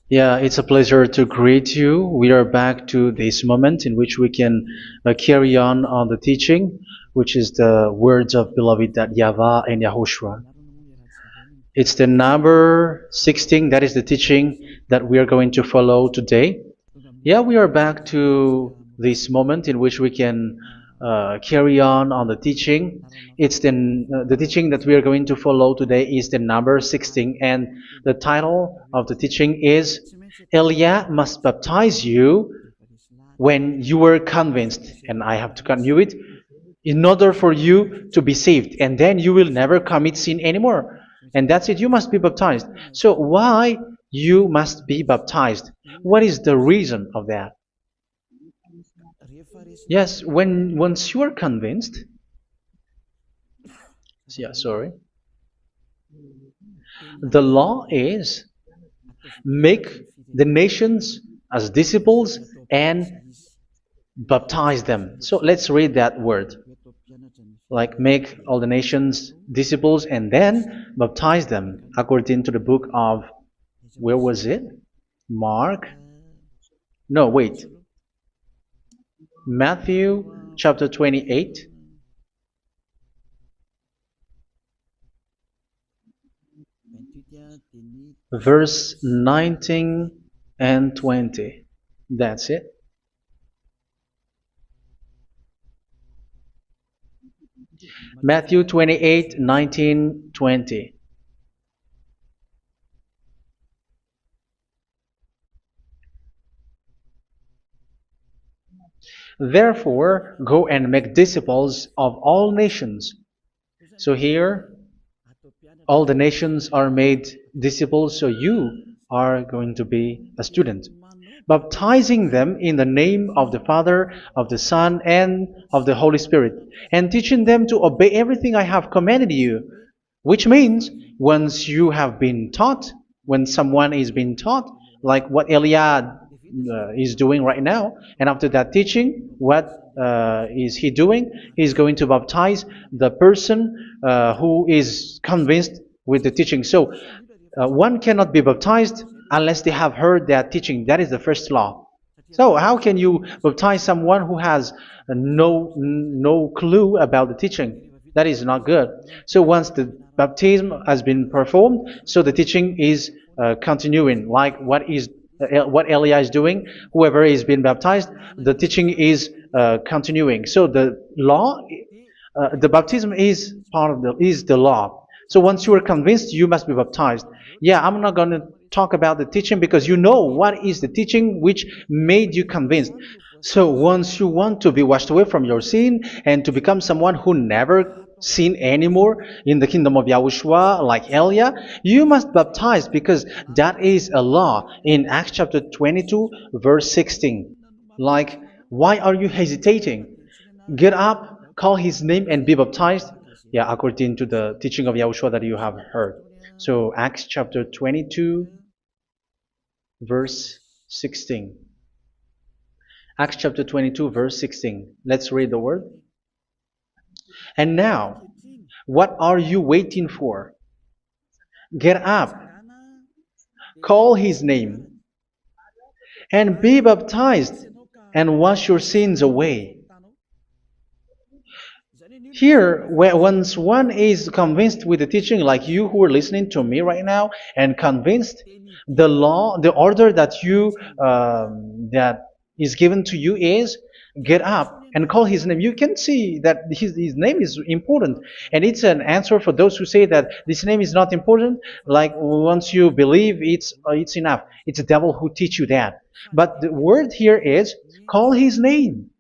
Yeah, it's a pleasure to greet you. We are back to this moment in which we can carry on the teaching, which is the words of beloved that YAHVAH and YAHOSHUA. It's the number 16, that is the teaching that we are going to follow today. Yeah, we are back to this moment in which we can carry on the teaching. It's the teaching that we are going to follow today is the number 16, and the title of the teaching is Elia must baptize you when you were convinced, and I have to continue it, in order for you to be saved, and then you will never commit sin anymore. And that's it, you must be baptized. So why you must be baptized? What is the reason of that? Yes, when once you are convinced, yeah, sorry, the law is make the nations as disciples and baptize them. So let's read that word. Like make all the nations disciples and then baptize them according to the book of, where was it? Mark? No, wait. Matthew chapter 28. Verse 19 and 20. That's it. Matthew 28, 19, 20. Therefore, go and make disciples of all nations. So here, all the nations are made disciples, so you are going to be a student. Baptizing them in the name of the Father, of the Son, and of the Holy Spirit, and teaching them to obey everything I have commanded you. Which means, once you have been taught, when someone is being taught, like what Elia is doing right now, and after that teaching, what is he doing? He's going to baptize the person who is convinced with the teaching. So one cannot be baptized unless they have heard that teaching. That is the first law. So how can you baptize someone who has no clue about the teaching? That is not good. So once the baptism has been performed, so the teaching is continuing, like what Elia is doing. Whoever is being baptized, the teaching is continuing. So the law, the baptism is part of the law. So once you are convinced, you must be baptized. Yeah, I'm not going to talk about the teaching because you know what is the teaching which made you convinced. So once you want to be washed away from your sin and to become someone who never sin anymore in the kingdom of Yahushua, like Elia, you must baptize because that is a law in Acts chapter 22, verse 16. Like, why are you hesitating? Get up, call his name, and be baptized. Yeah, according to the teaching of Yahushua that you have heard. So Acts chapter 22, verse 16. Acts chapter 22, verse 16. Let's read the word. And now, what are you waiting for? Get up, call his name, and be baptized, and wash your sins away. Here, once one is convinced with the teaching, like you who are listening to me right now, and convinced, the law, the order that that is given to you is get up and call his name. You can see that his name is important, and it's an answer for those who say that this name is not important. Like once you believe, it's enough. It's the devil who teach you that. But the word here is call his name.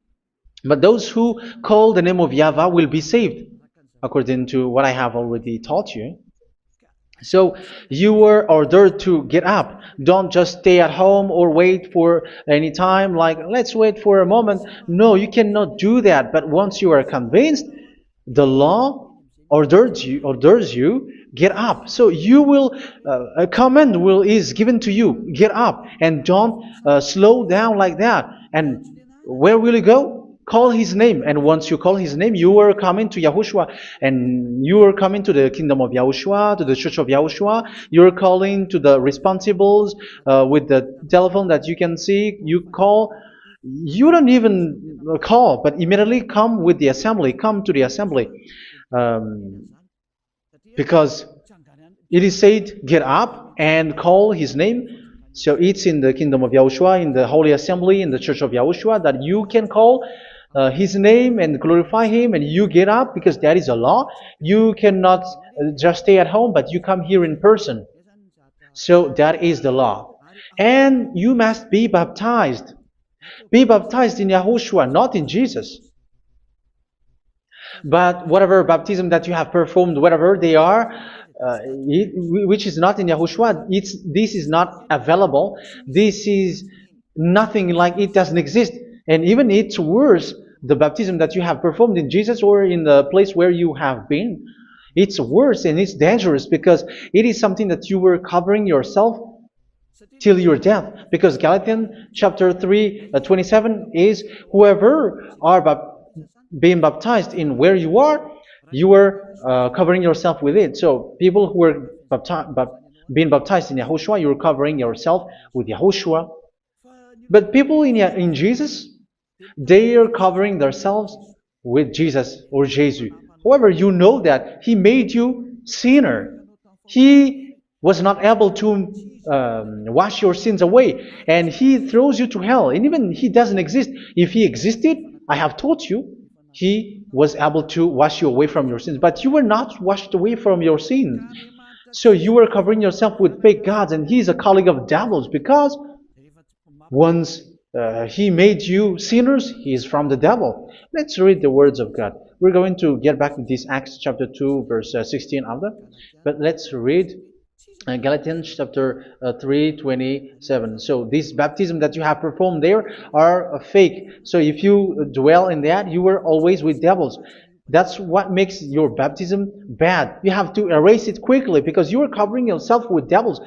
But those who call the name of YAHVAH will be saved, according to what I have already taught you. So you were ordered to get up. Don't just stay at home or wait for any time, like let's wait for a moment. No, you cannot do that. But once you are convinced, the law orders you get up. So you will a command is given to you, get up, and don't slow down like that. And where will you go? Call his name, and once you call his name, you are coming to Yahushua, and you are coming to the kingdom of Yahushua, to the church of Yahushua. You're calling to the responsibles with the telephone that you can see. You call. You don't even call, but immediately come with the assembly. Come to the assembly, um, because it is said, get up and call his name. So it's in the kingdom of Yahushua, in the holy assembly, in the church of Yahushua, that you can call his name and glorify him, and you get up, because that is a law. You cannot just stay at home, but you come here in person. So that is the law. And you must be baptized. Be baptized in Yahushua, not in Jesus. But whatever baptism that you have performed, whatever they are, which is not in Yahushua, this is not available. This is nothing, like it doesn't exist. And even it's worse, the baptism that you have performed in Jesus or in the place where you have been. It's worse and it's dangerous, because it is something that you were covering yourself till your death. Because Galatians chapter 3, 27 is, whoever are being baptized in where you are covering yourself with it. So people who are being baptized in Yahushua, you're covering yourself with Yahushua. But people in Jesus, they are covering themselves with Jesus or Jesus. However, you know that he made you sinner. He was not able to wash your sins away, and he throws you to hell. And even he doesn't exist. If he existed, I have taught you, he was able to wash you away from your sins. But you were not washed away from your sins. So you were covering yourself with fake gods, and he's a colleague of devils, because once he made you sinners, he is from the devil. Let's read the words of God. We're going to get back to this Acts chapter 2, verse 16 after. But let's read Galatians chapter 3, 27. So this baptism that you have performed there are fake. So if you dwell in that, you were always with devils. That's what makes your baptism bad. You have to erase it quickly, because you are covering yourself with devils.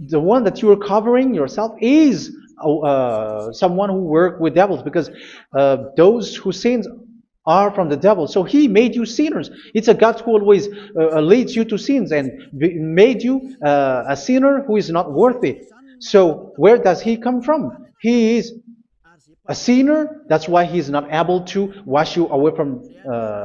The one that you are covering yourself is someone who works with devils, because those who sin are from the devil. So he made you sinners. It's a God who always leads you to sins, and made you a sinner who is not worthy. So where does he come from? He is a sinner. That's why he is not able to wash you away from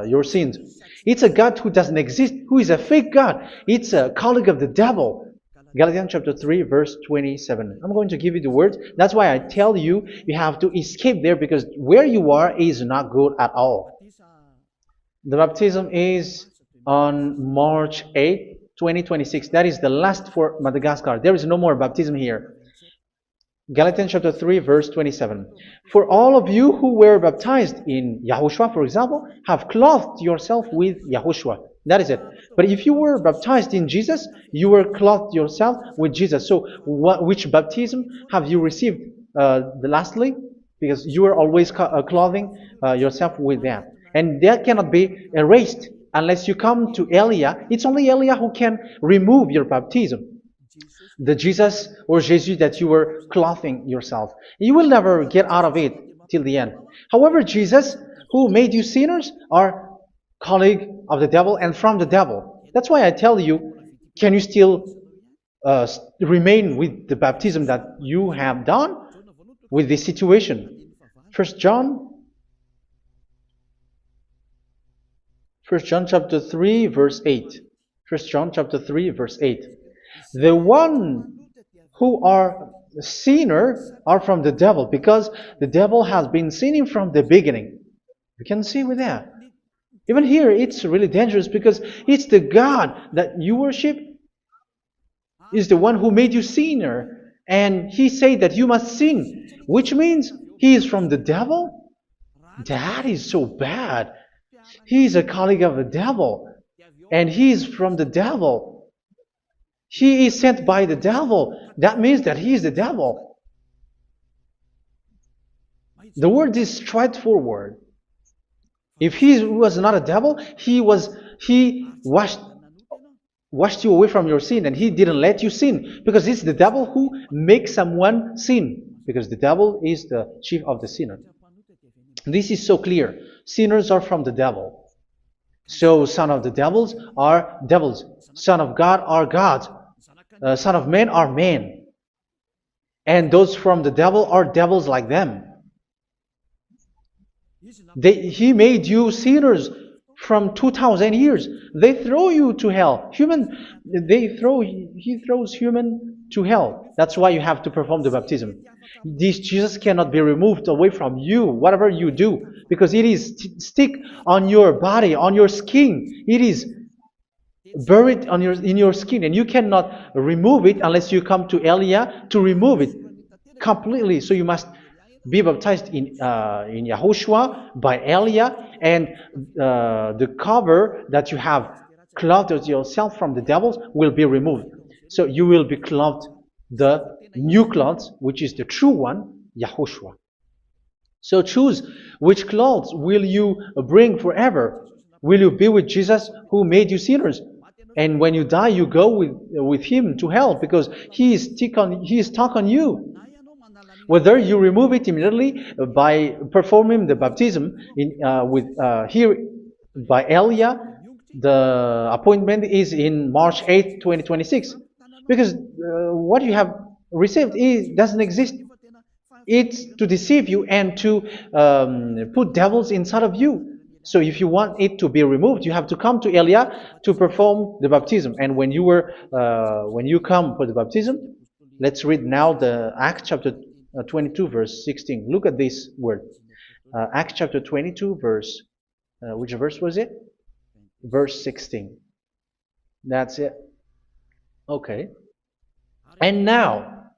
your sins. It's a God who doesn't exist, who is a fake God. It's a colleague of the devil. Galatians chapter 3, verse 27. I'm going to give you the words. That's why I tell you, you have to escape there, because where you are is not good at all. The baptism is on March 8, 2026. That is the last for Madagascar. There is no more baptism here. Galatians chapter 3, verse 27. For all of you who were baptized in Yahushua, for example, have clothed yourself with Yahushua. That is it. But if you were baptized in Jesus, you were clothed yourself with Jesus. So which baptism have you received lastly? Because you are always clothing yourself with that. And that cannot be erased unless you come to Elia. It's only Elia who can remove your baptism. The Jesus or Jesus that you were clothing yourself. You will never get out of it till the end. However, Jesus, who made you sinners, are colleague of the devil and from the devil. That's why I tell you, can you still remain with the baptism that you have done with this situation? 1 John chapter 3, verse 8. 1 John chapter 3, verse 8. The one who are sinner are from the devil, because the devil has been sinning from the beginning. You can see with that. Even here, it's really dangerous, because it's the God that you worship is the one who made you sinner, and he said that you must sin, which means he is from the devil. That is so bad. He is a colleague of the devil, and he is from the devil. He is sent by the devil. That means that he is the devil. The word is straightforward. If he was not a devil, he washed you away from your sin, and he didn't let you sin, because it's the devil who makes someone sin, because the devil is the chief of the sinner. This is so clear. Sinners are from the devil. So son of the devils are devils. Son of God are gods. Son of men are men. And those from the devil are devils like them. He made you sinners from 2,000 years. They throw you to hell. He throws human to hell. That's why you have to perform the baptism. This Jesus cannot be removed away from you, whatever you do, because it is stick on your body, on your skin. It is buried in your skin, and you cannot remove it unless you come to Elia to remove it completely. So you must be baptized in Yahushua by Elia, and the cover that you have clothed yourself from the devils will be removed. So you will be clothed the new clothes, which is the true one, Yahushua. So choose which clothes will you bring forever. Will you be with Jesus who made you sinners? And when you die, you go with him to hell because he is stuck on you. Whether you remove it immediately by performing the baptism here by Elia, the appointment is in March 8, 2026. Because what you have received doesn't exist. It's to deceive you and to put devils inside of you. So if you want it to be removed, you have to come to Elia to perform the baptism. And when you come for the baptism, let's read now the Acts chapter 22 verse 16. Look at this word. Acts chapter 22 verse, which verse was it? Verse 16. That's it. Okay. And now,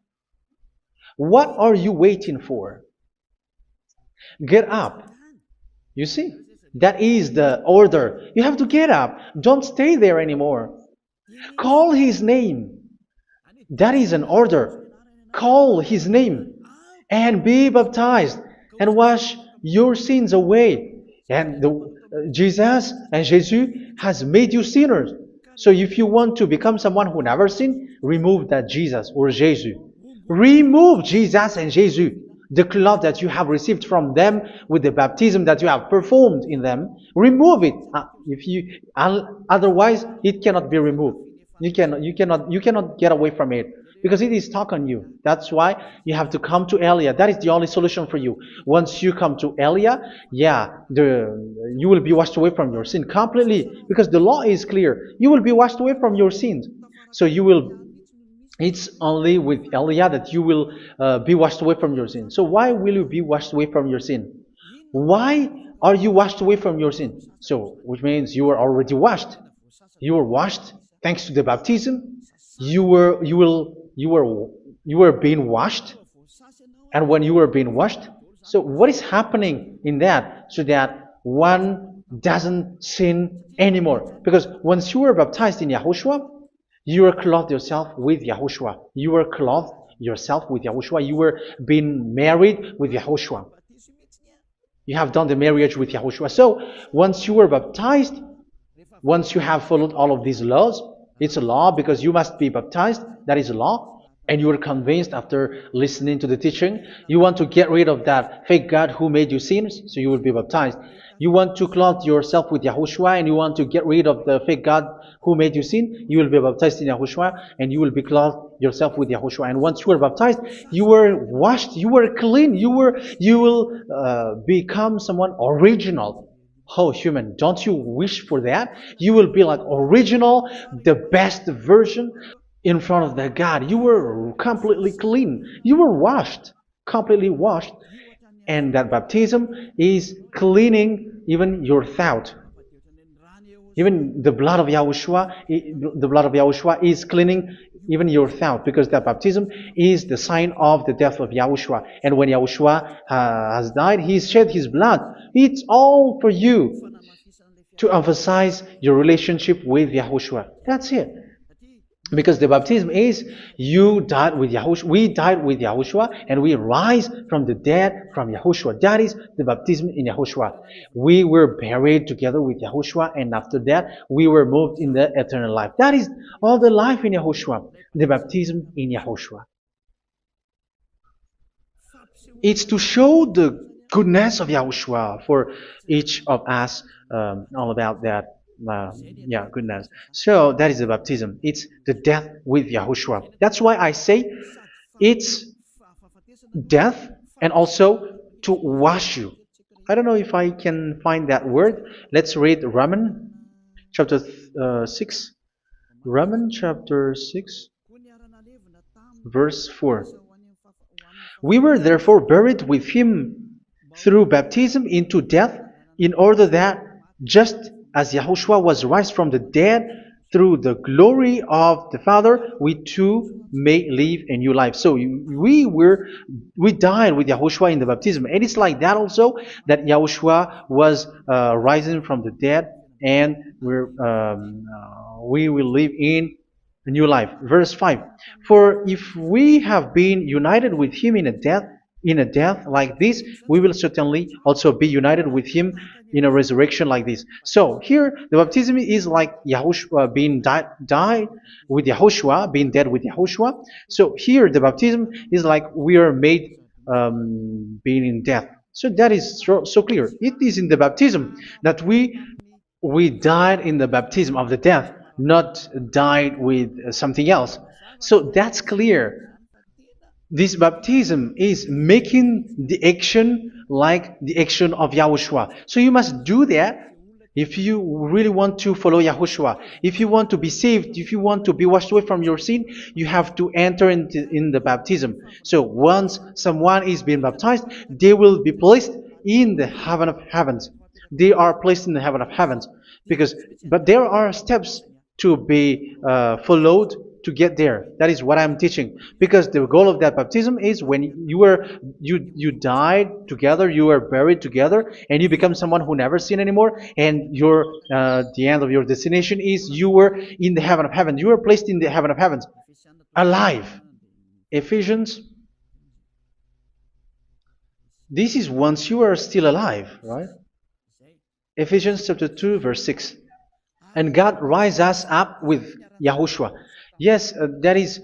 what are you waiting for? Get up. You see, that is the order. You have to get up. Don't stay there anymore. Call his name. That is an order. Call his name and be baptized and wash your sins away. And Jesus has made you sinners. So if you want to become someone who never sinned, remove that Jesus or Jesus. Remove Jesus and Jesus, the cloth that you have received from them with the baptism that you have performed in them. Remove it. Otherwise, it cannot be removed. You cannot get away from it because it is stuck on you. That's why you have to come to Elia. That is the only solution for you. Once you come to Elia, you will be washed away from your sin completely because the law is clear. You will be washed away from your sins. So it's only with Elia that you will be washed away from your sin. So why will you be washed away from your sin? Why are you washed away from your sin? So, which means you are already washed. You were washed thanks to the baptism. You were being washed, and when you were being washed, so what is happening in that? So that one doesn't sin anymore. Because once you were baptized in Yahushua, you were clothed yourself with Yahushua. You were clothed yourself with Yahushua. You were being married with Yahushua. You have done the marriage with Yahushua. So once you were baptized, once you have followed all of these laws, it's a law because you must be baptized. That is a law. And you are convinced after listening to the teaching, you want to get rid of that fake God who made you sinners, so you will be baptized. You want to clothe yourself with Yahushua and you want to get rid of the fake God who made you sin, you will be baptized in Yahushua and you will be clothed yourself with Yahushua. And once you are baptized, you were washed, you were clean, you will become someone original. Oh, human, don't you wish for that? You will be like original, the best version in front of that God. You were completely clean. You were washed, completely washed. And that baptism is cleaning even your thought. Even the blood of Yahushua is cleaning even your thought, because that baptism is the sign of the death of Yahushua. And when Yahushua has died, he shed his blood. It's all for you to emphasize your relationship with Yahushua. That's it. Because the baptism is you died with Yahushua, we died with Yahushua, and we rise from the dead from Yahushua. That is the baptism in Yahushua. We were buried together with Yahushua, and after that we were moved in the eternal life. That is all the life in Yahushua, the baptism in Yahushua. It's to show the goodness of Yahushua for each of us, all about that. Yeah, goodness. So that is the baptism. It's the death with Yahushua. That's why I say it's death and also to wash you. I don't know if I can find that word. Let's read Romans chapter 6. Romans chapter 6, verse 4. We were therefore buried with him through baptism into death, in order that, just as Yahushua was raised from the dead through the glory of the Father, we too may live a new life. So we died with Yahushua in the baptism, and it's like that also that Yahushua was rising from the dead, and we will live in a new life. Verse 5. For if we have been united with him in a death like this, we will certainly also be united with him in a resurrection like this. So here the baptism is like Yahushua being died with Yahushua, being dead with Yahushua. So here the baptism is like we are made being in death. So that is so clear. It is in the baptism that we died in the baptism of the death, not died with something else. So that's clear. This baptism is making the action like the action of Yahushua. So you must do that if you really want to follow Yahushua. If you want to be saved, if you want to be washed away from your sin, you have to enter in the baptism. So once someone is being baptized, they will be placed in the heaven of heavens. They are placed in the heaven of heavens, but there are steps to be followed to get there. That is what I'm teaching, because the goal of that baptism is when you died together, you were buried together, and you become someone who never sin anymore, and your the end of your destination is you were in the heaven of heaven. You were placed in the heaven of heavens, alive. Ephesians. This is once you are still alive, right? Ephesians chapter 2, verse 6. And God rise us up with Yahushua. Yes, that is,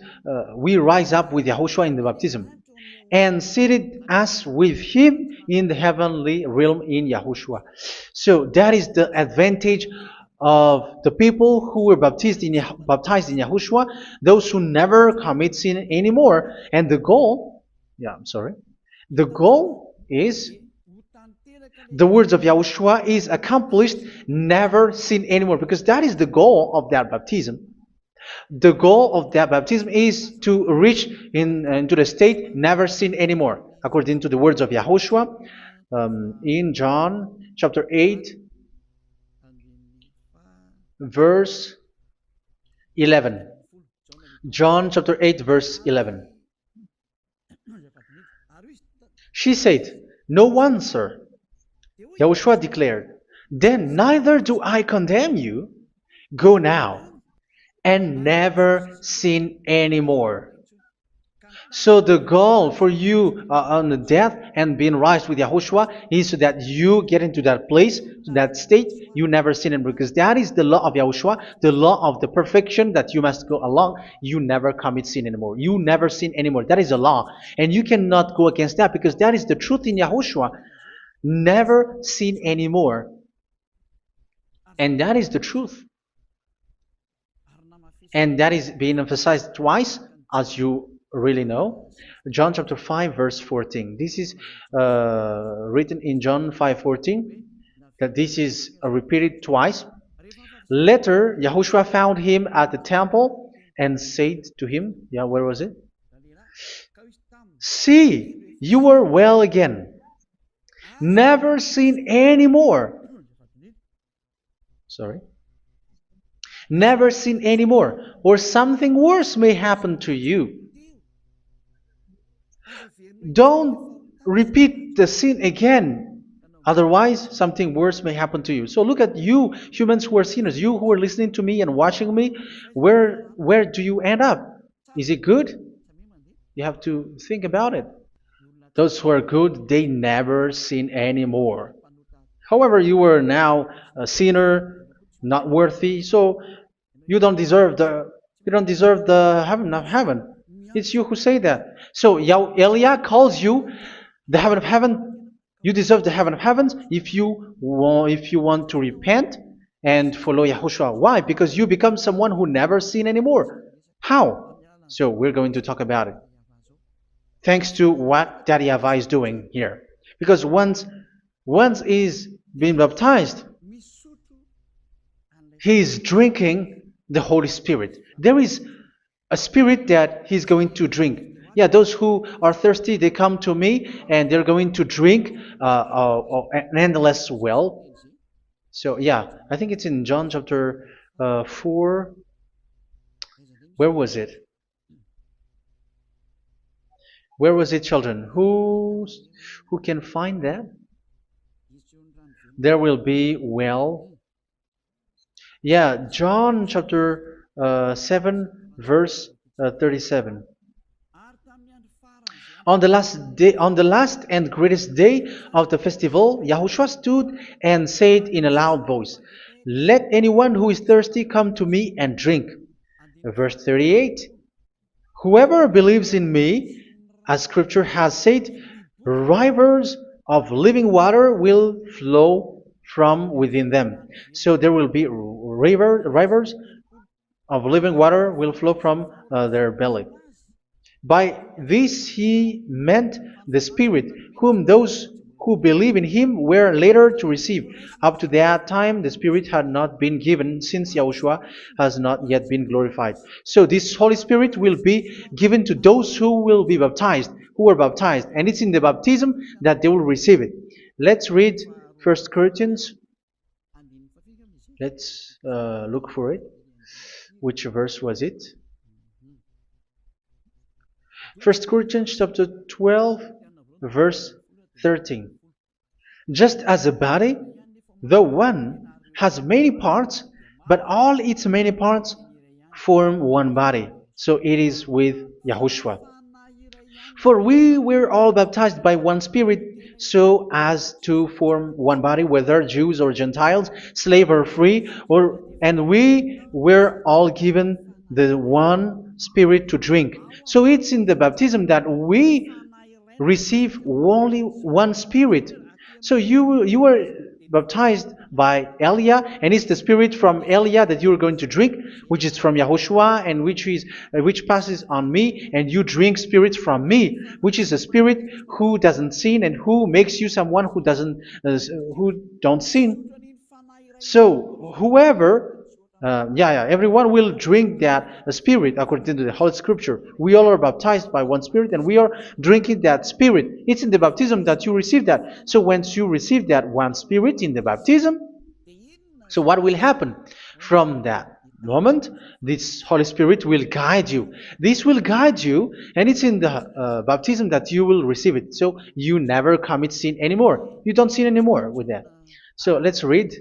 we rise up with Yahushua in the baptism. And seated us with him in the heavenly realm in Yahushua. So that is the advantage of the people who were baptized in Yahushua, those who never commit sin anymore. And the goal, the goal is the words of Yahushua is accomplished, never sin anymore, because that is the goal of that baptism. The goal of that baptism is to reach into the state never sin anymore, according to the words of Yahushua in John chapter 8, verse 11. John chapter 8, verse 11. She said, "No one, sir." Yahushua declared, "Then neither do I condemn you. Go now and never sin anymore." So the goal for you on the death and being raised with Yahushua is so that you get into that place, that state, you never sin anymore. Because that is the law of Yahushua, the law of the perfection that you must go along. You never commit sin anymore. You never sin anymore. That is a law. And you cannot go against that, because that is the truth in Yahushua. Never sin anymore. And that is the truth. And that is being emphasized twice, as you really know. John chapter 5, verse 14. This is written in John 5:14, that this is repeated twice. Later, Yahushua found him at the temple and said to him, where was it? "See, you are well again. Never sin anymore." Sorry. Never sin anymore, or something worse may happen to you. Don't repeat the sin again. Otherwise, something worse may happen to you. So look at you, humans who are sinners, you who are listening to me and watching me. Where do you end up? Is it good? You have to think about it. Those who are good, they never sin anymore. However, you are now a sinner, not worthy, so you don't deserve the heaven of heaven. It's you who say that. So Eliah calls you the heaven of heaven You deserve the heaven of heavens if you want to repent and follow Yahushua. Why? Because you become someone who never sin anymore. How? So we're going to talk about it. Thanks to what Daddy YAHVAH is doing here. Because once he's been baptized, he's drinking the Holy Spirit. There is a spirit that he's going to drink. Yeah, those who are thirsty, they come to me and they're going to drink an endless well. So yeah, I think it's in John chapter 4. Where was it? Where was it, children? Who can find that? There will be well. Yeah, John chapter 7, verse 37. On the last and greatest day of the festival, Yahushua stood and said in a loud voice, "Let anyone who is thirsty come to me and drink." Verse 38. "Whoever believes in me, as Scripture has said, rivers of living water will flow from within them." So there will be rivers of living water will flow from their belly. By this he meant the Spirit, whom those who believe in him were later to receive. Up to that time, the Spirit had not been given, since Yahushua has not yet been glorified. So this Holy Spirit will be given to those who will be baptized, who were baptized, and it's in the baptism that they will receive it. Let's read 1 Corinthians. Let's look for it. Which verse was it? 1 Corinthians chapter 12, verse 13. "Just as a body, though one, has many parts, but all its many parts form one body, so it is with Yahushua. For we were all baptized by one Spirit, so as to form one body, whether Jews or Gentiles, slave or free, and we were all given the one Spirit to drink." So it's in the baptism that we receive only one Spirit. So you were baptized by Elia, and it's the Spirit from Elia that you are going to drink, which is from Yahushua, and which passes on me, and you drink Spirit from me, which is a Spirit who doesn't sin and who makes you someone who don't sin. So whoever everyone will drink that Spirit according to the Holy Scripture. We all are baptized by one Spirit, and we are drinking that Spirit. It's in the baptism that you receive that. So once you receive that one Spirit in the baptism, so what will happen? From that moment, this Holy Spirit will guide you. This will guide you, and it's in the baptism that you will receive it. So you never commit sin anymore. You don't sin anymore with that. So let's read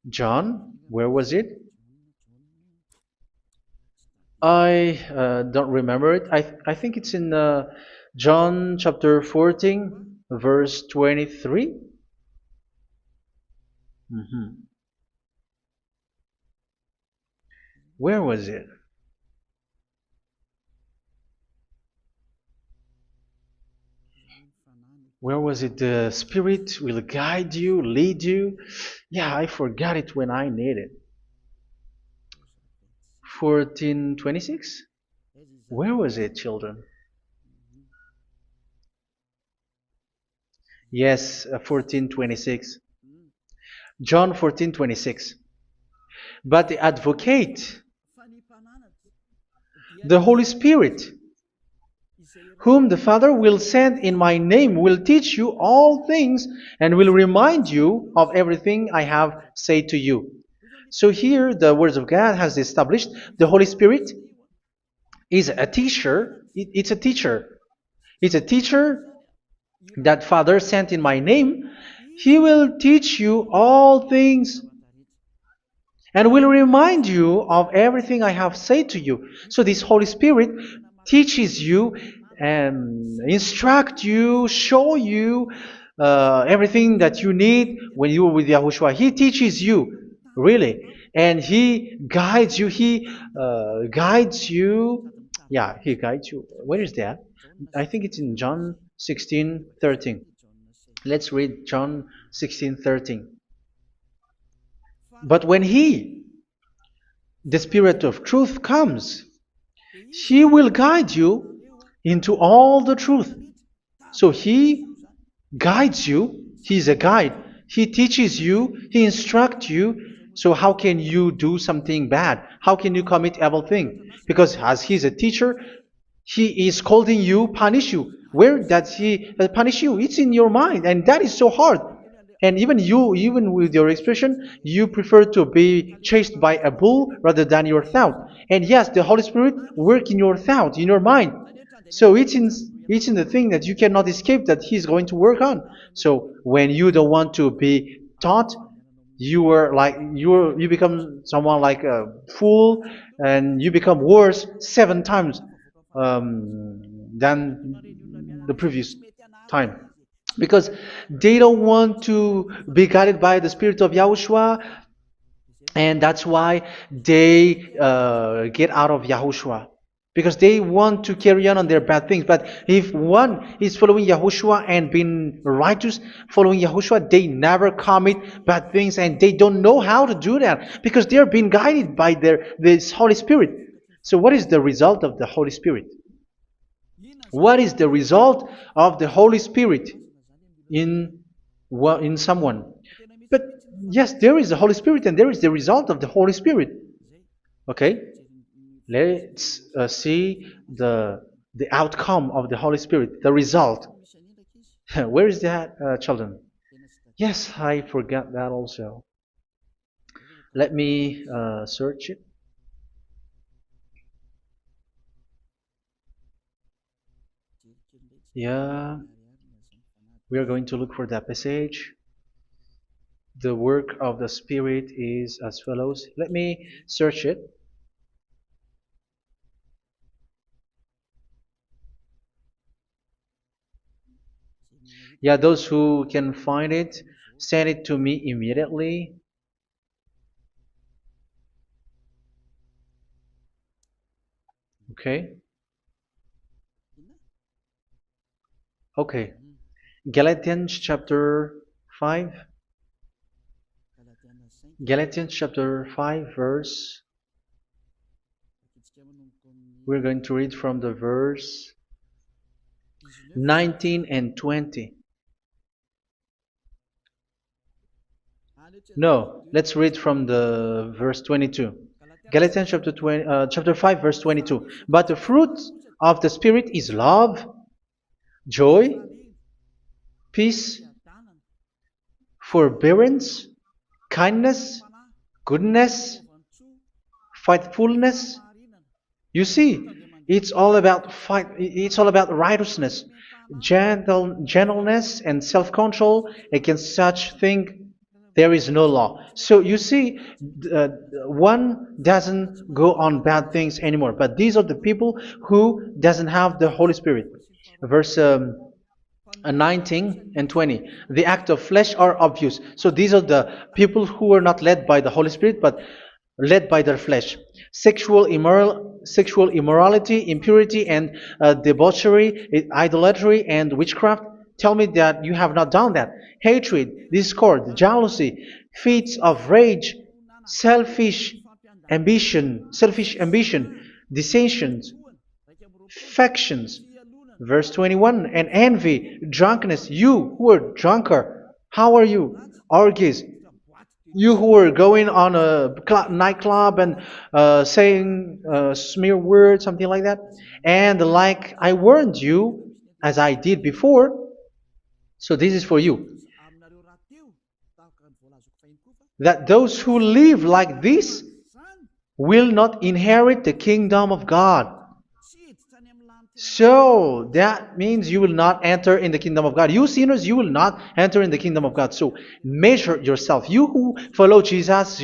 John. Where was it? I don't remember it. I think it's in John chapter 14, verse 23. Where was it? Where was it? The Spirit will guide you, lead you. Yeah, I forgot it when I need it. 14:26? Where was it, children? Yes, 14:26. John 14:26. "But the Advocate, the Holy Spirit, whom the Father will send in my name, will teach you all things and will remind you of everything I have said to you." So here the Word of God has established the Holy Spirit is a teacher. It's a teacher. It's a teacher that Father sent in my name. He will teach you all things and will remind you of everything I have said to you. So this Holy Spirit teaches you and instruct you, show you everything that you need when you are with Yahushua. He teaches you, really, and He guides you. He guides you. Yeah, He guides you. Where is that? I think it's in John 16:13. Let's read John 16:13. But when He, the Spirit of truth, comes, He will guide you into all the truth. So He guides you. He's a guide. He teaches you. He instructs you. So how can you do something bad? How can you commit evil thing? Because as He's a teacher, He is scolding you, punish you. Where does He punish you? It's in your mind, and that is so hard. And even you, even with your expression, you prefer to be chased by a bull rather than your thought. And yes, the Holy Spirit work in your thought, in your mind. So it's in the thing that you cannot escape that He's going to work on. So when you don't want to be taught, you become someone like a fool, and you become worse 7 times than the previous time, because they don't want to be guided by the Spirit of Yahushua, and that's why they get out of Yahushua, because they want to carry on their bad things. But if one is following Yahushua and being righteous, following Yahushua, they never commit bad things, and they don't know how to do that because they are being guided by this Holy Spirit. So what is the result of the Holy Spirit? What is the result of the Holy Spirit in someone? But yes, there is the Holy Spirit, and there is the result of the Holy Spirit. Okay, let's see the outcome of the Holy Spirit, the result. Where is that, children? Yes, I forgot that also. Let me search it. Yeah, we are going to look for that passage. The work of the Spirit is as follows. Let me search it. Yeah, those who can find it, send it to me immediately. Okay. Okay. Galatians chapter 5. Galatians chapter 5 verse. We're going to read from the verse 19 and 20. No, let's read from the verse 22. Galatians chapter 5 verse 22. But the fruit of the Spirit is love, joy, peace, forbearance, kindness, goodness, faithfulness. You see, it's all about it's all about righteousness, gentleness, and self-control. Against such thing there is no law. So you see, uh, one doesn't go on bad things anymore. But these are the people who doesn't have the Holy Spirit. Verse 19 and 20. The act of flesh are obvious. So these are the people who are not led by the Holy Spirit, but led by their flesh. Sexual immorality, impurity, and debauchery, idolatry, and witchcraft. Tell me that you have not done that. Hatred, discord, jealousy, fits of rage, selfish ambition, dissensions, factions. Verse 21, and envy, drunkenness. You who are drunkard, how are you? Orgies. You who are going on a nightclub and saying smear words, something like that. And like I warned you, as I did before, so this is for you. That those who live like this will not inherit the kingdom of God. So that means you will not enter in the kingdom of God. You sinners, you will not enter in the kingdom of God. So measure yourself. You who follow Jesus,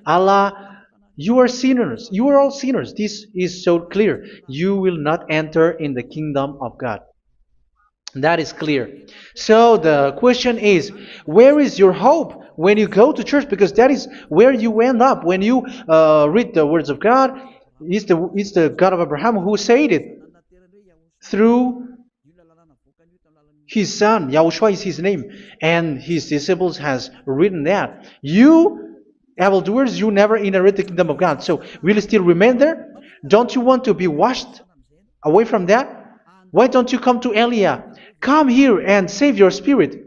Allah, you are sinners. You are all sinners. This is so clear. You will not enter in the kingdom of God. That is clear. So the question is, where is your hope when you go to church? Because that is where you end up when you read the words of God. It's the God of Abraham who said it through His son, Yahushua is his name, and his disciples has written that. You, evildoers, you never inherit the kingdom of God. So will you still remain there? Don't you want to be washed away from that? Why don't you come to Elia? Come here and save your spirit.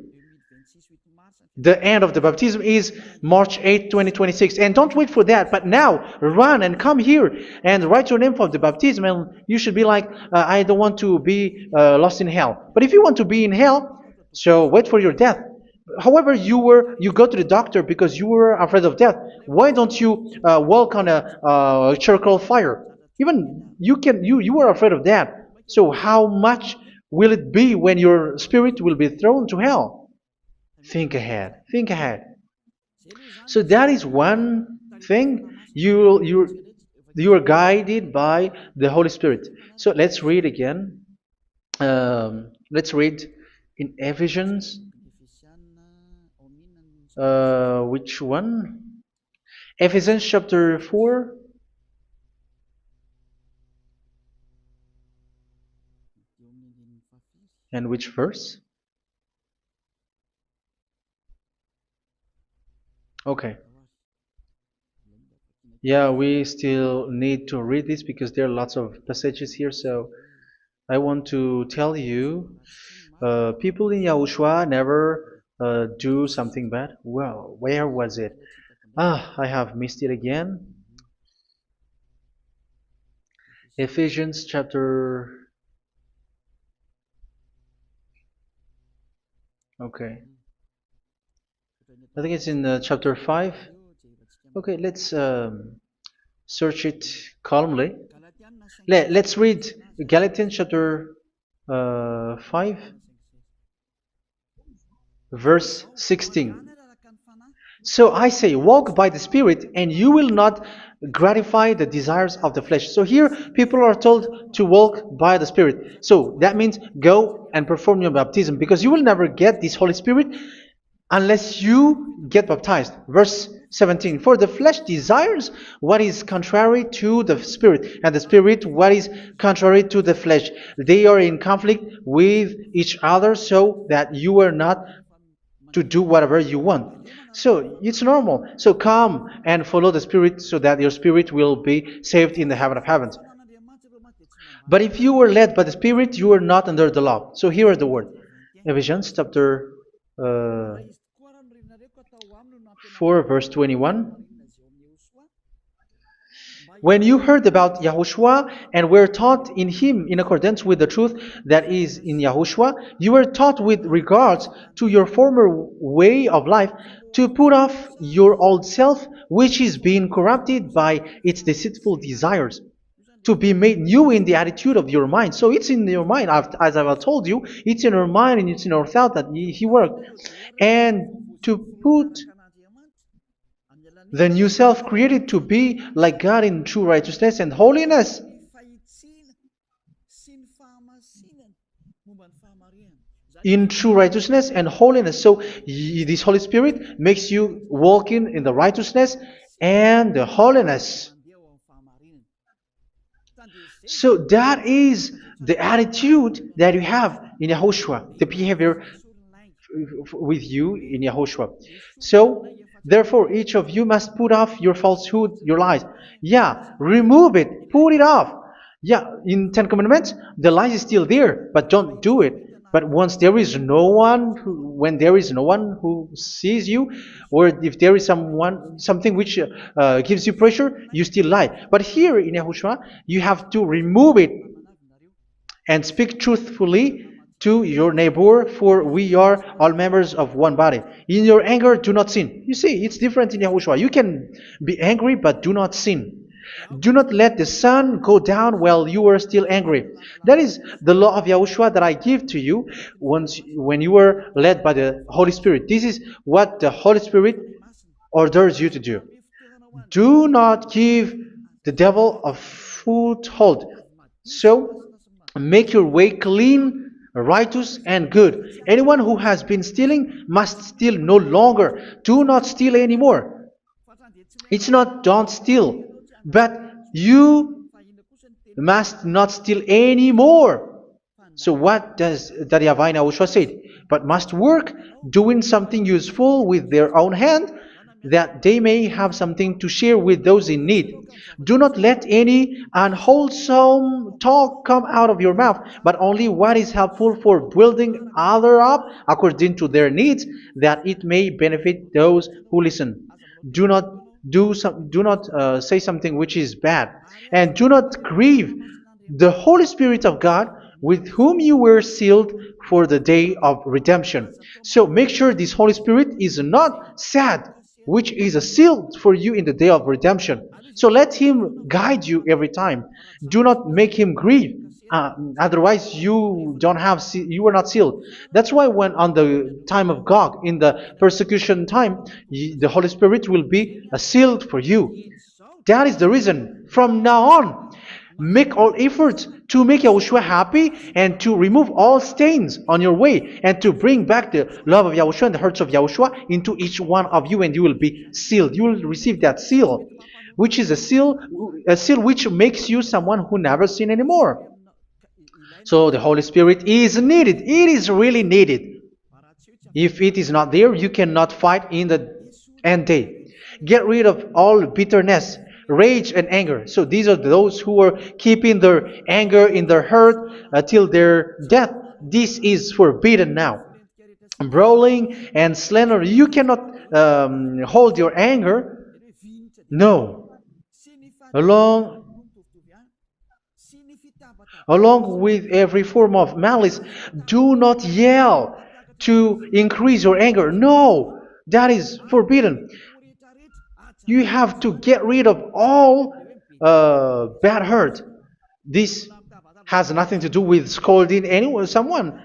The end of the baptism is March 8th, 2026. And don't wait for that, but now run and come here and write your name for the baptism. And you should be like, I don't want to be lost in hell. But if you want to be in hell, so wait for your death. However, you go to the doctor because you were afraid of death. Why don't you walk on a charcoal fire? Even you were afraid of that. So how much will it be when your spirit will be thrown to hell? Think ahead. Think ahead. So that is one thing. You are guided by the Holy Spirit. So let's read again. Let's read in Ephesians. Which one? Ephesians chapter 4. And which verse? Okay. Yeah, we still need to read this because there are lots of passages here. So I want to tell you, people in Yahushua never do something bad. Well, where was it? I have missed it again. Ephesians chapter. Okay. I think it's in chapter 5. Okay, let's search it calmly. Let's read Galatians chapter 5, verse 16. So I say, walk by the Spirit, and you will not gratify the desires of the flesh. So here, people are told to walk by the Spirit. So that means go and perform your baptism, because you will never get this Holy Spirit unless you get baptized. Verse 17. For the flesh desires what is contrary to the Spirit, and the Spirit what is contrary to the flesh. They are in conflict with each other, so that you are not to do whatever you want. So it's normal. So come and follow the Spirit so that your spirit will be saved in the heaven of heavens. But if you were led by the Spirit, you are not under the law. So here are the word. Ephesians chapter 4 verse 21. When you heard about Yahushua and were taught in him in accordance with the truth that is in Yahushua, you were taught with regards to your former way of life to put off your old self, which is being corrupted by its deceitful desires, to be made new in the attitude of your mind. So it's in your mind, as I've told you, it's in your mind and it's in your thought that he worked. And to put the new self created to be like God in true righteousness and holiness. In true righteousness and holiness. So this Holy Spirit makes you walking in the righteousness and the holiness. So that is the attitude that you have in Yahushua, the behavior with you in Yahushua. So therefore, each of you must put off your falsehood, your lies. Yeah, remove it, put it off. Yeah, in Ten Commandments, the lies is still there, but don't do it. But once there is no one, when there is no one who sees you, or if there is something which gives you pressure, you still lie. But here in Yahushua, you have to remove it and speak truthfully to your neighbor, for we are all members of one body. In your anger, do not sin. You see, it's different in Yahushua. You can be angry, but do not sin. Do not let the sun go down while you are still angry. That is the law of Yahushua that I give to you when you were led by the Holy Spirit. This is what the Holy Spirit orders you to do. Do not give the devil a foothold. So, make your way clean, righteous, and good. Anyone who has been stealing must steal no longer. Do not steal anymore. It's not don't steal, but you must not steal anymore. So what does the Yahweh YAHOSHUA say? But must work doing something useful with their own hand, that they may have something to share with those in need. Do not let any unwholesome talk come out of your mouth, but only what is helpful for building other up according to their needs, that it may benefit those who listen. Do not do not say something which is bad, and do not grieve the Holy Spirit of God, with whom you were sealed for the day of redemption. So make sure this Holy Spirit is not sad, which is a seal for you in the day of redemption. So let Him guide you every time. Do not make Him grieve. Otherwise, you don't have you are not sealed. That's why when on the time of God, in the persecution time, the Holy Spirit will be a sealed for you. That is the reason. From now on, make all efforts to make Yahushua happy and to remove all stains on your way and to bring back the love of Yahushua and the hearts of Yahushua into each one of you, and you will be sealed. You will receive that seal, which is a seal which makes you someone who never sin anymore. So the Holy Spirit is needed. It is really needed. If it is not there, you cannot fight in the end day. Get rid of all bitterness, rage, and anger. So these are those who are keeping their anger in their heart till their death. This is forbidden now. Brawling and slander. You cannot hold your anger. No. Along with every form of malice, do not yell to increase your anger. No, that is forbidden. You have to get rid of all bad hurt. This has nothing to do with scolding anyone, someone.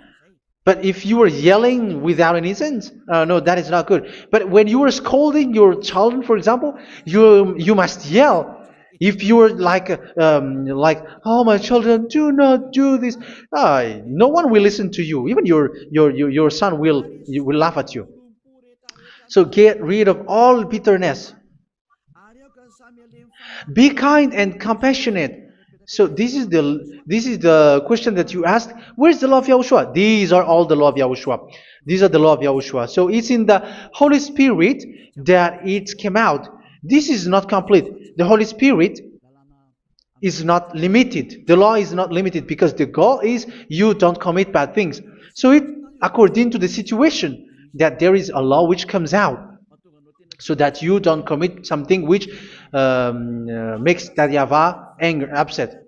But if you are yelling without any sense, no, that is not good. But when you are scolding your children, for example, you must yell. If you are like, oh, my children, do not do this, no one will listen to you. Even your son will laugh at you. So get rid of all bitterness. Be kind and compassionate. So this is the question that you asked. Where's the law of Yahushua? These are all the law of Yahushua. These are the law of Yahushua. So it's in the Holy Spirit that it came out. This is not complete. The Holy Spirit is not limited. The law is not limited because the goal is you don't commit bad things. So it according to the situation that there is a law which comes out, so that you don't commit something which makes that YAHVAH anger, upset.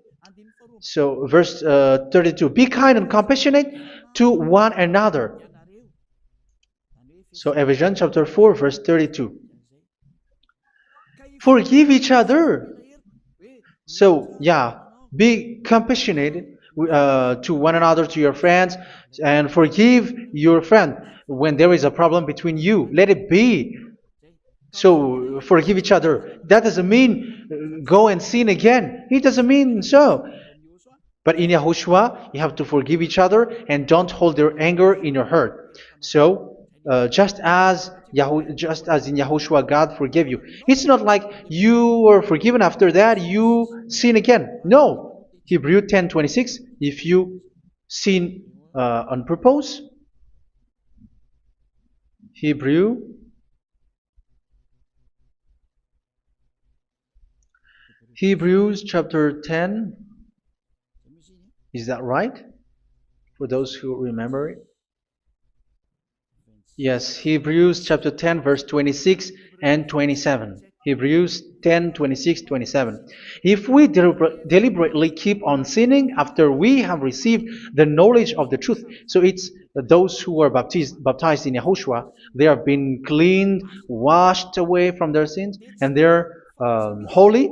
So verse 32, be kind and compassionate to one another. So Ephesians chapter 4 verse 32. Forgive each other. So yeah, be compassionate to one another, to your friends, and forgive your friend when there is a problem between you. Let it be. So forgive each other. That doesn't mean go and sin again. It doesn't mean so. But in Yahushua, you have to forgive each other and don't hold their anger in your heart. So just as in Yahushua, God forgave you. It's not like you were forgiven after that you sin again. No. Hebrew 10:26. If you sin on purpose, Hebrews chapter 10. Is that right? For those who remember it? Yes, Hebrews chapter 10 verse 26 and 27. Hebrews 10, 26, 27. If we deliberately keep on sinning after we have received the knowledge of the truth, so it's those who are baptized in Yahushua, they have been cleaned, washed away from their sins, and they're holy.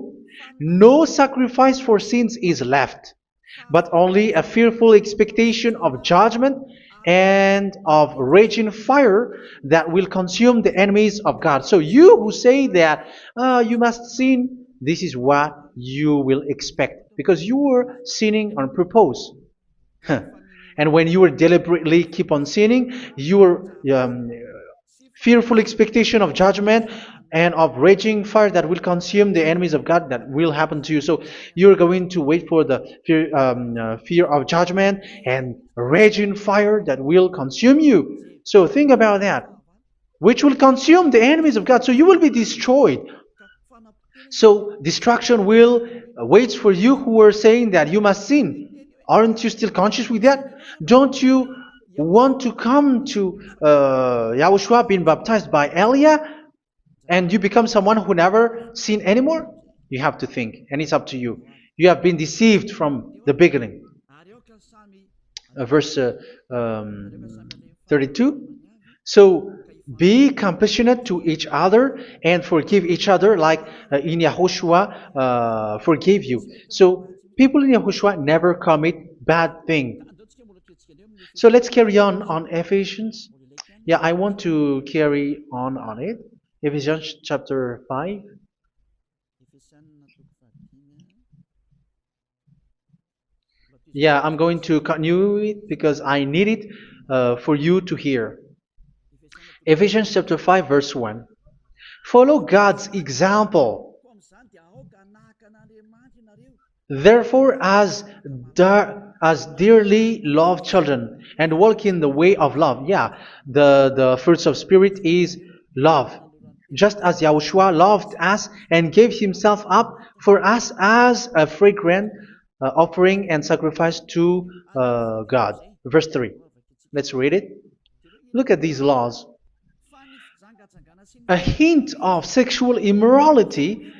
No sacrifice for sins is left, but only a fearful expectation of judgment and of raging fire that will consume the enemies of God. So you who say that you must sin, this is what you will expect, because you were sinning on purpose. And when you will deliberately keep on sinning, you are fearful expectation of judgment and of raging fire that will consume the enemies of God that will happen to you. So you're going to wait for the fear of judgment and raging fire that will consume you. So think about that, which will consume the enemies of God. So you will be destroyed. So destruction will wait for you who are saying that you must sin. Aren't you still conscious with that? Don't you want to come to Yahushua being baptized by Elia and you become someone who never sinned anymore? You have to think, and it's up to you. You have been deceived from the beginning. Verse 32. So be compassionate to each other and forgive each other like in Yahushua forgave you. So people in Yahushua never commit bad thing. So let's carry on Ephesians. Yeah, I want to carry on it. Ephesians chapter 5. Yeah, I'm going to continue it because I need it for you to hear. Ephesians chapter 5 verse 1. Follow God's example. Therefore, as dearly loved children, and walk in the way of love. Yeah, the fruits of spirit is love. Just as Yahushua loved us and gave himself up for us as a fragrant offering and sacrifice to God. Verse 3. Let's read it. Look at these laws. A hint of sexual immorality,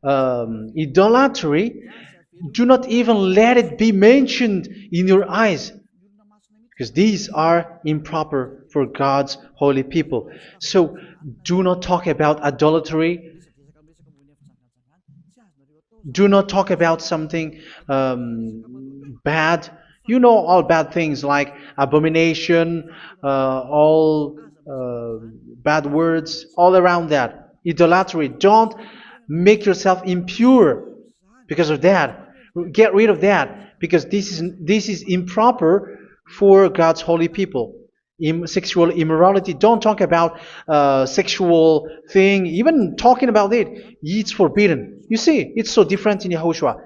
idolatry, do not even let it be mentioned in your eyes, because these are improper for God's holy people. So do not talk about idolatry. Do not talk about something bad. You know all bad things like abomination, all bad words, all around that. Idolatry. Don't make yourself impure because of that. Get rid of that because this is improper for God's holy people. Sexual immorality. Don't talk about sexual thing. Even talking about it's forbidden. You see, it's so different in Yahushua.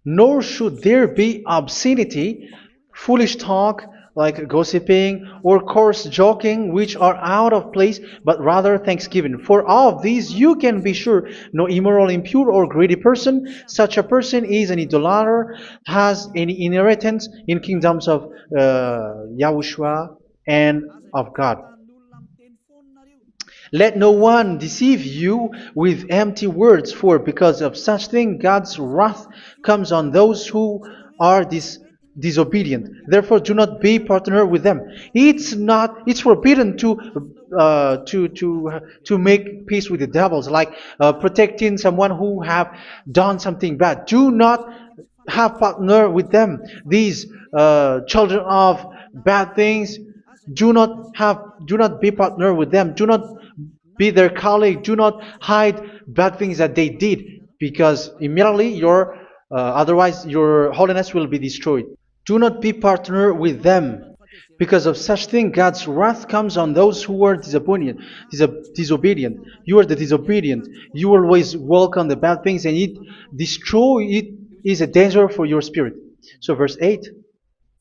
Nor should there be obscenity, foolish talk like gossiping or coarse joking, which are out of place, but rather thanksgiving. For of these you can be sure: no immoral, impure, or greedy person, such a person is an idolater, has any inheritance in kingdoms of Yahushua and of God. Let no one deceive you with empty words, for because of such thing God's wrath comes on those who are disobedient. Therefore, do not be partner with them. It's forbidden to make peace with the devils, like protecting someone who have done something bad. Do not have partner with them. These children of bad things, do not be partner with them. Do not be their colleague. Do not hide bad things that they did, because immediately otherwise your holiness will be destroyed. Do not be partner with them. Because of such thing, God's wrath comes on those who are disobedient. You are the disobedient. You always walk on the bad things, and it is a danger for your spirit. So verse 8.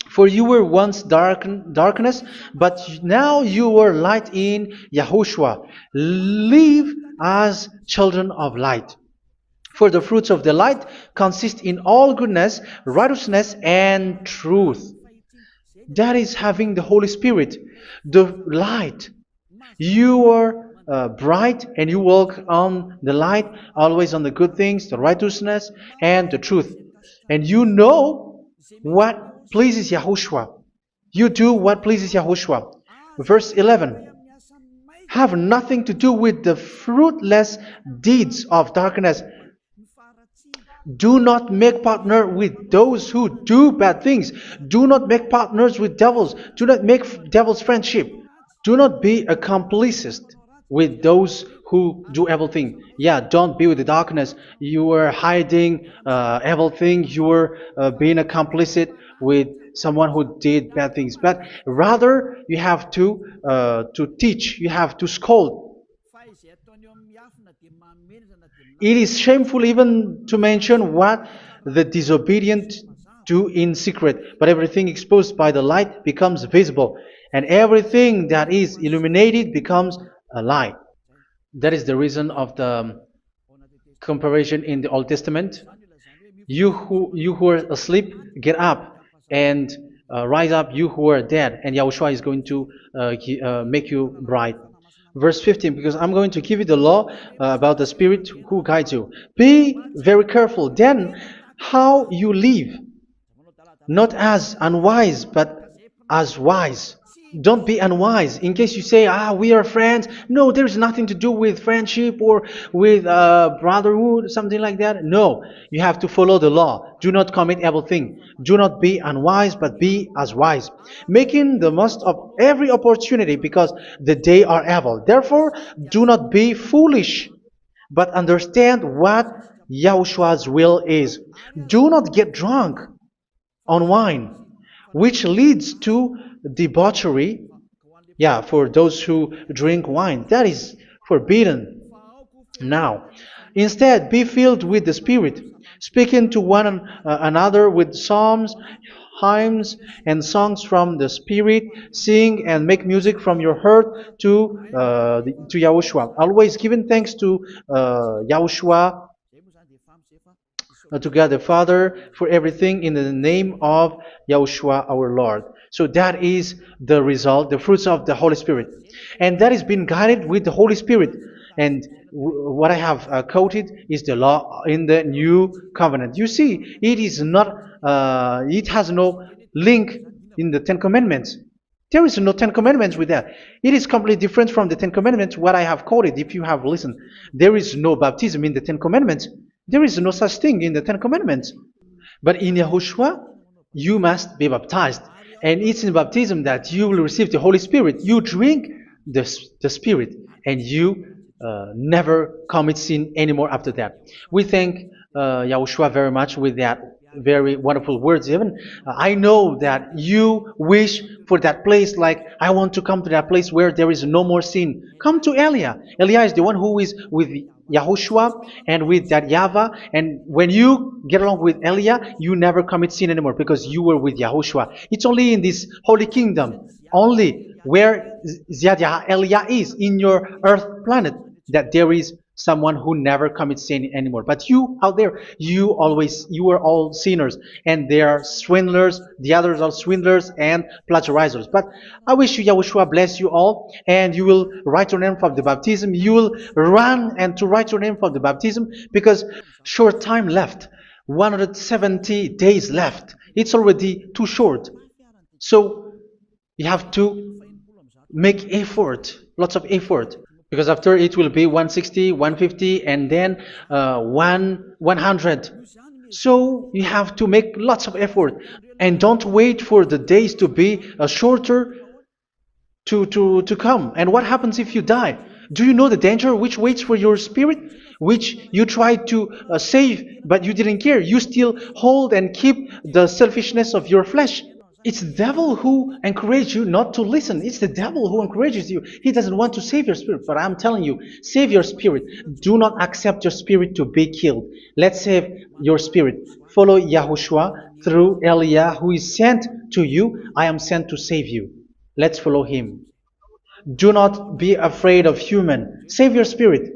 For you were once darkness, but now you are light in Yahushua. Live as children of light. For the fruits of the light consist in all goodness, righteousness, and truth. That is having the Holy Spirit, the light. You are bright and you walk on the light, always on the good things, the righteousness, and the truth. And you know what pleases Yahushua. You do what pleases Yahushua. Verse 11. Have nothing to do with the fruitless deeds of darkness. Do not make partner with those who do bad things. Do not make partners with devils. Do not make devil's friendship. Do not be a complicit with those who do evil things. Yeah, don't be with the darkness. You are hiding evil things. You are being a complicit with someone who did bad things, but rather you have to teach, you have to scold. It is shameful even to mention what the disobedient do in secret, but everything exposed by the light becomes visible, and everything that is illuminated becomes a light. That is the reason of the comparison in the Old Testament. You who are asleep, get up and rise up, you who are dead, and Yahushua is going to make you bright. Verse 15, because I'm going to give you the law about the Spirit who guides you. Be very careful then how you live, not as unwise, but as wise. Don't be unwise. In case you say, we are friends. No, there's nothing to do with friendship or with brotherhood, something like that. No, you have to follow the law. Do not commit evil thing. Do not be unwise, but be as wise, making the most of every opportunity, because the day are evil. Therefore, do not be foolish, but understand what Yahushua's will is. Do not get drunk on wine, which leads to debauchery. Yeah, for those who drink wine, that is forbidden now. Instead, be filled with the Spirit, speaking to one another with psalms, hymns, and songs from the Spirit. Sing and make music from your heart to Yahushua, always giving thanks to Yahushua, to God the Father, for everything in the name of Yahushua our Lord. So that is the result, the fruits of the Holy Spirit. And that is being guided with the Holy Spirit. And what I have quoted is the law in the new covenant. You see, it has no link in the Ten Commandments. There is no Ten Commandments with that. It is completely different from the Ten Commandments, what I have quoted, if you have listened. There is no baptism in the Ten Commandments. There is no such thing in the Ten Commandments. But in Yahushua, you must be baptized. And it's in baptism that you will receive the Holy Spirit. You drink the Spirit, and you never commit sin anymore after that. We thank Yahushua very much with that very wonderful words. Even I know that you wish for that place, like, I want to come to that place where there is no more sin. Come to Elia. Elia is the one who is with Yahushua and with that YAHVAH. And when you get along with Elia, you never commit sin anymore, because you were with Yahushua. It's only in this holy kingdom, only where Elia is, in your earth planet, that there is someone who never commits sin anymore. But you out there, you are all sinners, and they are swindlers. The others are swindlers and plagiarizers. But I wish you, Yahushua, bless you all, and you will write your name for the baptism. You will run and to write your name for the baptism, because short time left, 170 days left. It's already too short. So you have to make effort, lots of effort, because after it will be 160, 150, and then 100. So you have to make lots of effort, and don't wait for the days to be shorter to come. And what happens if you die? Do you know the danger which waits for your spirit, which you tried to save, but you didn't care? You still hold and keep the selfishness of your flesh. It's the devil who encourages you not to listen. It's the devil who encourages you. He doesn't want to save your spirit. But I'm telling you, save your spirit. Do not accept your spirit to be killed. Let's save your spirit. Follow Yahushua through Elia, who is sent to you. I am sent to save you. Let's follow him. Do not be afraid of human. Save your spirit.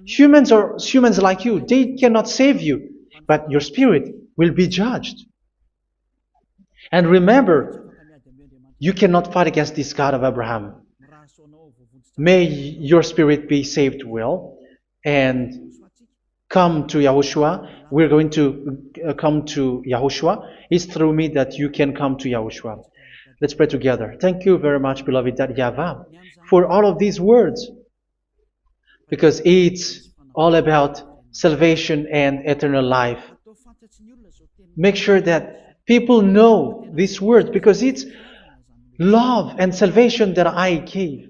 Humans are humans like you. They cannot save you. But your spirit will be judged. And remember, you cannot fight against this God of Abraham. May your spirit be saved well, and come to Yahushua. We're going to come to Yahushua. It's through me that you can come to Yahushua. Let's pray together. Thank you very much, beloved YAHVAH, for all of these words, because it's all about salvation and eternal life. Make sure that people know these words, because it's love and salvation that I gave.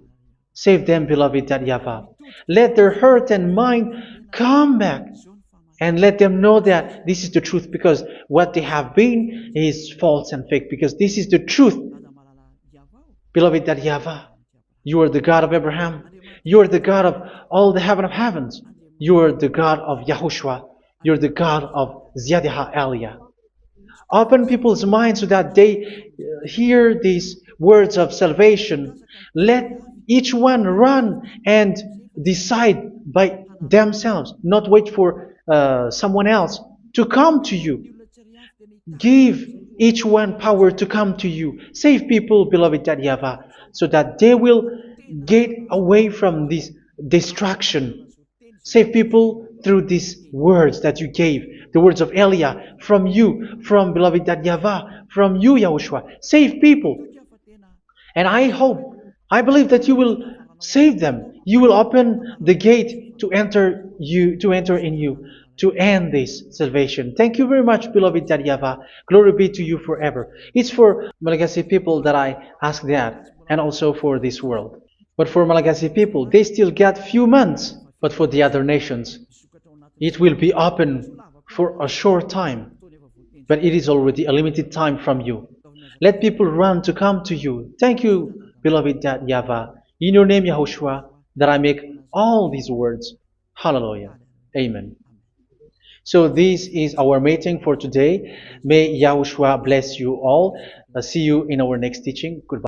Save them, beloved YAHVAH. Let their heart and mind come back And let them know that this is the truth, because what they have been is false and fake, because this is the truth. Beloved, that YAHVAH, you are the God of Abraham. You are the God of all the heaven of heavens. You are the God of YAHOSHUA. You are the God of Ziyadiha Aliyah. Open people's minds so that they hear these words of salvation. Let each one run and decide by themselves, not wait for someone else to come to you. Give each one power to come to you. Save people, beloved YAHVAH, so that they will get away from this distraction. Save people through these words that you gave, the words of Elia, from you, from beloved YAHVAH, from you, Yahushua. Save people. And I believe that you will save them. You will open the gate to enter in you, to end this salvation. Thank you very much, beloved YAHVAH. Glory be to you forever. It's for Malagasy people that I ask that, and also for this world. But for Malagasy people, they still get few months. But for the other nations, it will be open for a short time. But it is already a limited time from you. Let people run to come to you. Thank you, beloved YAHVAH. In your name, Yahushua, that I make all these words. Hallelujah. Amen. So this is our meeting for today. May Yahushua bless you all. See you in our next teaching. Goodbye.